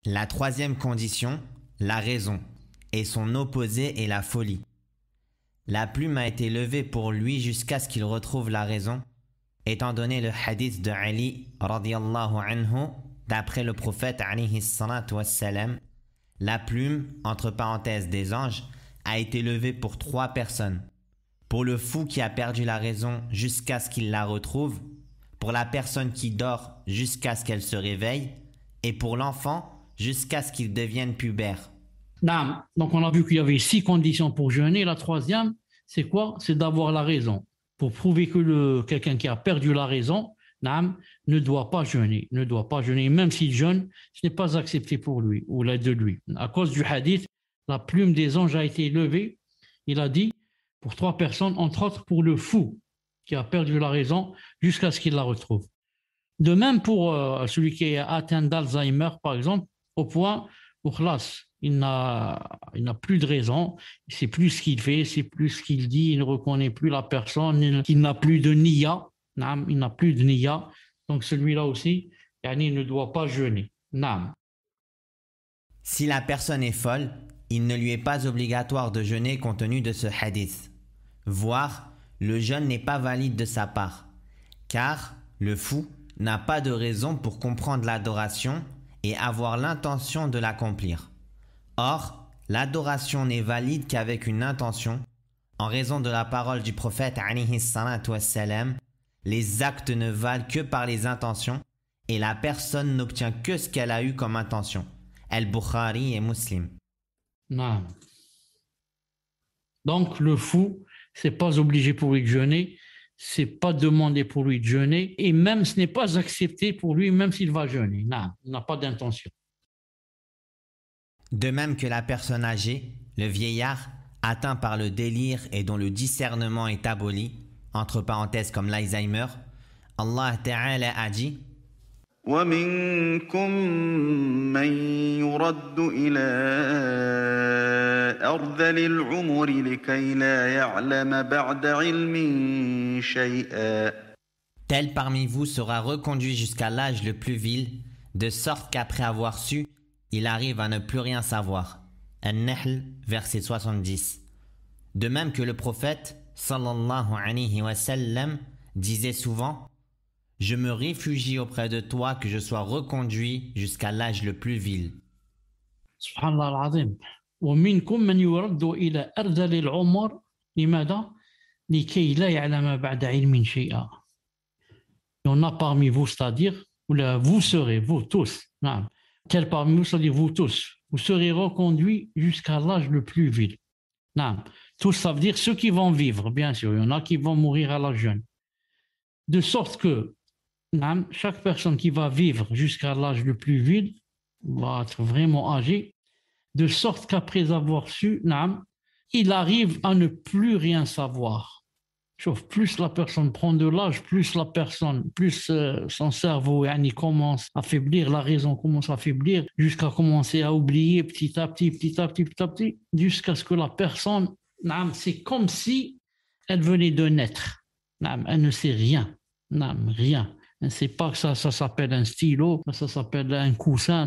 La troisième condition, la raison, et son opposé est la folie. La plume a été levée pour lui jusqu'à ce qu'il retrouve la raison, étant donné le hadith de Ali radiyallahu anhu, d'après le prophète alayhi salatu wassalam, la plume, entre parenthèses des anges, a été levée pour 3 personnes. Pour le fou qui a perdu la raison jusqu'à ce qu'il la retrouve, pour la personne qui dort jusqu'à ce qu'elle se réveille, et pour l'enfant jusqu'à ce qu'il devienne pubère. Naam. Donc on a vu qu'il y avait 6 conditions pour jeûner. La troisième, c'est quoi? C'est d'avoir la raison. Pour prouver que quelqu'un qui a perdu la raison, naam, ne doit pas jeûner. Ne doit pas jeûner. Même s'il jeûne, ce n'est pas accepté pour lui ou l'aide de lui. À cause du hadith, la plume des anges a été levée. Il a dit pour 3 personnes, entre autres pour le fou qui a perdu la raison jusqu'à ce qu'il la retrouve. De même pour celui qui est atteint d'Alzheimer, par exemple, au point où il n'a plus de raison, il ne sait plus ce qu'il fait, il ne sait plus ce qu'il dit, il ne reconnaît plus la personne, il n'a plus de niya, il n'a plus de niya, donc celui-là aussi, il ne doit pas jeûner. Si la personne est folle, il ne lui est pas obligatoire de jeûner compte tenu de ce hadith. Voire, le jeûne n'est pas valide de sa part, car le fou n'a pas de raison pour comprendre l'adoration et avoir l'intention de l'accomplir. Or, l'adoration n'est valide qu'avec une intention. En raison de la parole du prophète alayhi salatu wassalam, les actes ne valent que par les intentions et la personne n'obtient que ce qu'elle a eu comme intention. Al-Bukhari et Muslim. Non. Donc le fou, c'est pas obligé pour lui de jeûner, c'est pas demandé pour lui de jeûner, et même ce n'est pas accepté pour lui, même s'il va jeûner. Non, il n'a pas d'intention. De même que la personne âgée, le vieillard, atteint par le délire et dont le discernement est aboli, entre parenthèses comme l'Alzheimer, Allah Ta'ala a dit وَمِنكُم مَّن يُرَدُّ إِلَىٰ أَرْذَلِ الْعُمُرِ لِكَيْ لَا يَعْلَمَ بَعْدَ عِلْمٍ شَيْئًا. Tel parmi vous sera reconduit jusqu'à l'âge le plus vil, de sorte qu'après avoir su, il arrive à ne plus rien savoir. An-Nahl, verset 70. De même que le prophète, sallallahu alayhi wa sallam, disait souvent « Je me réfugie auprès de toi que je sois reconduit jusqu'à l'âge le plus vil. » Subhanallah al-azim. ومنكم من يرد إلى أرذل العمر لماذا؟ لكي لا يعلم بعد علم شيئا. Il y en a parmi vous, c'est-à-dire, vous serez, vous tous, quel parmi vous, c'est-à-dire vous tous, vous serez reconduits jusqu'à l'âge le plus vil. Tous, ça veut dire ceux qui vont vivre, bien sûr, il y en a qui vont mourir à l'âge jeune. De sorte que chaque personne qui va vivre jusqu'à l'âge le plus vil va être vraiment âgé, de sorte qu'après avoir su, il arrive à ne plus rien savoir. Sauf plus la personne prend de l'âge, plus la personne, plus son cerveau commence à faiblir, la raison commence à faiblir, jusqu'à commencer à oublier petit à petit, jusqu'à ce que la personne, c'est comme si elle venait de naître. Elle ne sait rien, rien. Elle ne sait pas que ça s'appelle un stylo, ça s'appelle un coussin,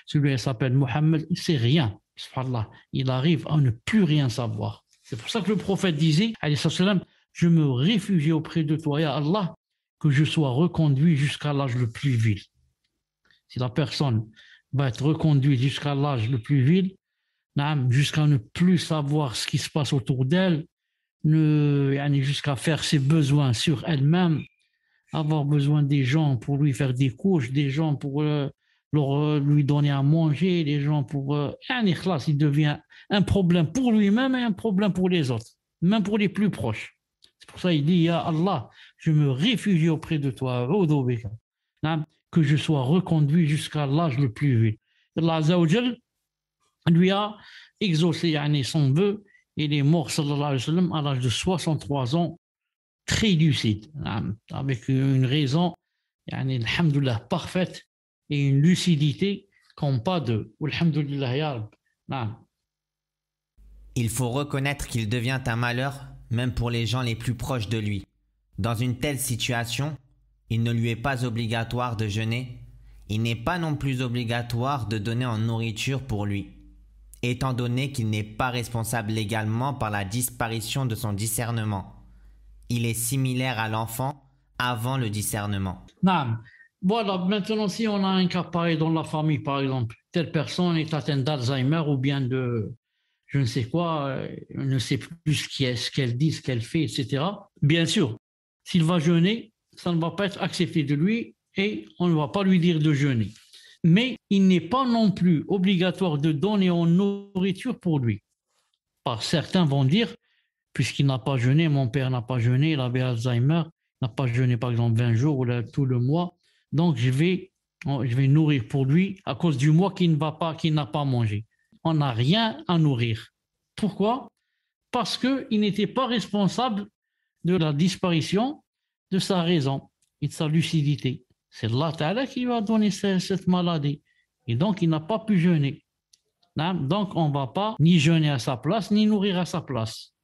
celui-là s'appelle Mohammed, c'est rien. Subhanallah, il arrive à ne plus rien savoir. C'est pour ça que le prophète disait, alayhi salam, je me réfugie auprès de toi, ya Allah, que je sois reconduit jusqu'à l'âge le plus vil. Si la personne va être reconduite jusqu'à l'âge le plus vil, jusqu'à ne plus savoir ce qui se passe autour d'elle, jusqu'à faire ses besoins sur elle-même, avoir besoin des gens pour lui faire des couches, des gens pour lui donner à manger, des gens pour... il devient un problème pour lui-même et un problème pour les autres, même pour les plus proches. C'est pour ça qu'il dit, ya Allah, je me réfugie auprès de toi, que je sois reconduit jusqu'à l'âge le plus vil. Allah Azza wa Jal lui a exaucé son vœu, et il est mort sallallahu alayhi wa sallam à l'âge de 63 ans, très lucide, avec une raison, alhamdoulilah, parfaite, et une lucidité comme pas deux. Alhamdoulilah, ya Rab. Il faut reconnaître qu'il devient un malheur, même pour les gens les plus proches de lui. Dans une telle situation, il ne lui est pas obligatoire de jeûner. Il n'est pas non plus obligatoire de donner en nourriture pour lui, étant donné qu'il n'est pas responsable légalement par la disparition de son discernement. Il est similaire à l'enfant avant le discernement. Naam. Voilà, maintenant, si on a un cas pareil dans la famille, par exemple, telle personne est atteinte d'Alzheimer ou bien de je ne sais quoi, ne sait plus ce qu'elle dit, ce qu'elle fait, etc. Bien sûr, s'il va jeûner, ça ne va pas être accepté de lui et on ne va pas lui dire de jeûner. Mais il n'est pas non plus obligatoire de donner en nourriture pour lui. Par certains vont dire, puisqu'il n'a pas jeûné, mon père n'a pas jeûné, il avait Alzheimer, n'a pas jeûné par exemple 20 jours ou tout le mois, donc je vais nourrir pour lui à cause du mois qu'il n'a pas mangé. On n'a rien à nourrir. Pourquoi? Parce qu'il n'était pas responsable de la disparition de sa raison et de sa lucidité. C'est Allah Ta'ala qui lui a donné cette maladie. Et donc, il n'a pas pu jeûner. Donc, on ne va pas ni jeûner à sa place, ni nourrir à sa place.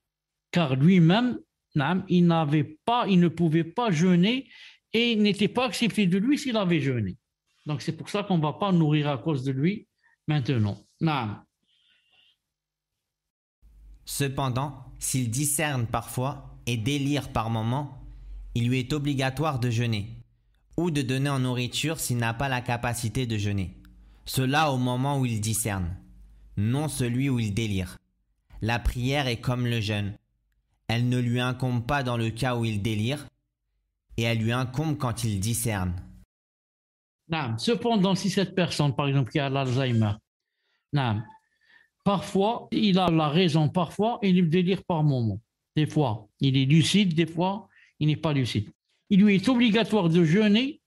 Car lui-même, il ne pouvait pas jeûner et n'était pas accepté de lui s'il avait jeûné. Donc, c'est pour ça qu'on ne va pas nourrir à cause de lui maintenant. Cependant, s'il discerne parfois et délire par moment, il lui est obligatoire de jeûner, ou de donner en nourriture s'il n'a pas la capacité de jeûner. Cela au moment où il discerne, non celui où il délire. La prière est comme le jeûne. Elle ne lui incombe pas dans le cas où il délire, et elle lui incombe quand il discerne. Cependant, si cette personne, par exemple, qui a l'Alzheimer, parfois, il a la raison, parfois, il délire par moment. Des fois, il est lucide, des fois, il n'est pas lucide. Il lui est obligatoire de jeûner,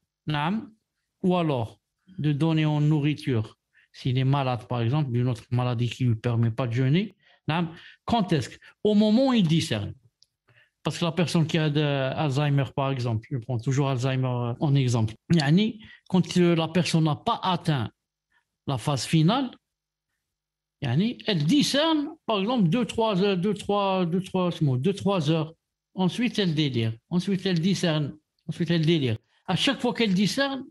ou alors de donner en nourriture. S'il est malade, par exemple, d'une autre maladie qui ne lui permet pas de jeûner, quand est-ce? Au moment où il discerne. Parce que la personne qui a Alzheimer, par exemple, je prends toujours Alzheimer en exemple, quand la personne n'a pas atteint la phase finale, elle discerne, par exemple, 2-3 heures. Ensuite, elle délire. Ensuite, elle discerne. Ensuite, elle délire. À chaque fois qu'elle discerne,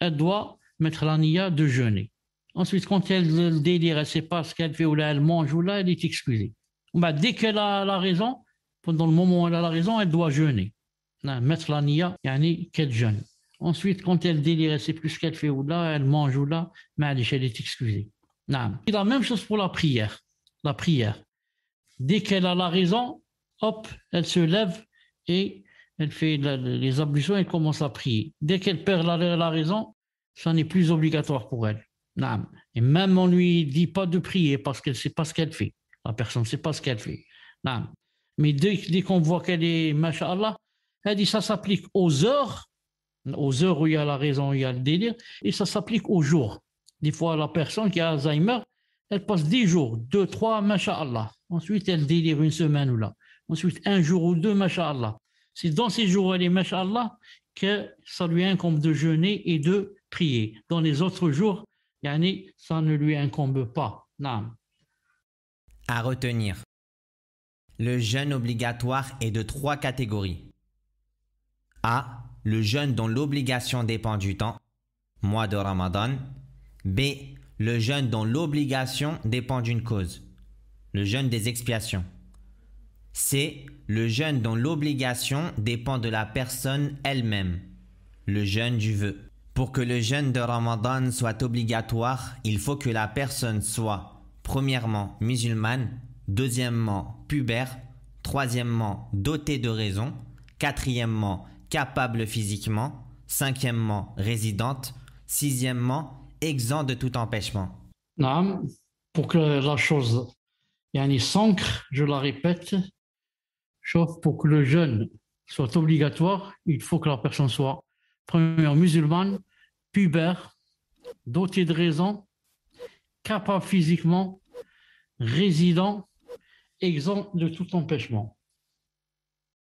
elle doit mettre la niya de jeûner. Ensuite, quand elle délire, elle ne sait pas ce qu'elle fait, ou là, elle mange, ou là, elle est excusée. Dès qu'elle a la raison, pendant le moment où elle a la raison, elle doit jeûner. Mettre la niya, qu'elle jeûne. Ensuite, quand elle délire, elle ne sait plus ce qu'elle fait, ou là, elle mange, ou là, mais elle est excusée. C'est la même chose pour la prière. La prière. Dès qu'elle a la raison, hop, elle se lève et elle fait les ablutions et commence à prier. Dès qu'elle perd la raison, ça n'est plus obligatoire pour elle. Et même on ne lui dit pas de prier parce qu'elle ne sait pas ce qu'elle fait. La personne ne sait pas ce qu'elle fait. Mais dès qu'on voit qu'elle est, masha'Allah, elle dit ça s'applique aux heures où il y a la raison, où il y a le délire, et ça s'applique aux jours. Des fois, la personne qui a Alzheimer, elle passe 10 jours, 2, 3, masha'Allah. Ensuite, elle délire une semaine ou là. Ensuite, un jour ou deux, masha'Allah. C'est dans ces jours où elle est, masha'Allah, que ça lui incombe de jeûner et de prier. Dans les autres jours, ça ne lui incombe pas. À retenir. Le jeûne obligatoire est de 3 catégories. A. Le jeûne dont l'obligation dépend du temps, mois de Ramadan. B. Le jeûne dont l'obligation dépend d'une cause, le jeûne des expiations. C. Le jeûne dont l'obligation dépend de la personne elle-même, le jeûne du vœu. Pour que le jeûne de Ramadan soit obligatoire, il faut que la personne soit, premièrement, musulmane, deuxièmement, pubère, troisièmement, dotée de raison, quatrièmement, capable physiquement, cinquièmement, résidente, sixièmement, exempt de tout empêchement. Pour que la chose s'ancre, je la répète, sauf pour que le jeûne soit obligatoire, il faut que la personne soit première musulmane, pubère, dotée de raison, capable physiquement, résident, exempt de tout empêchement.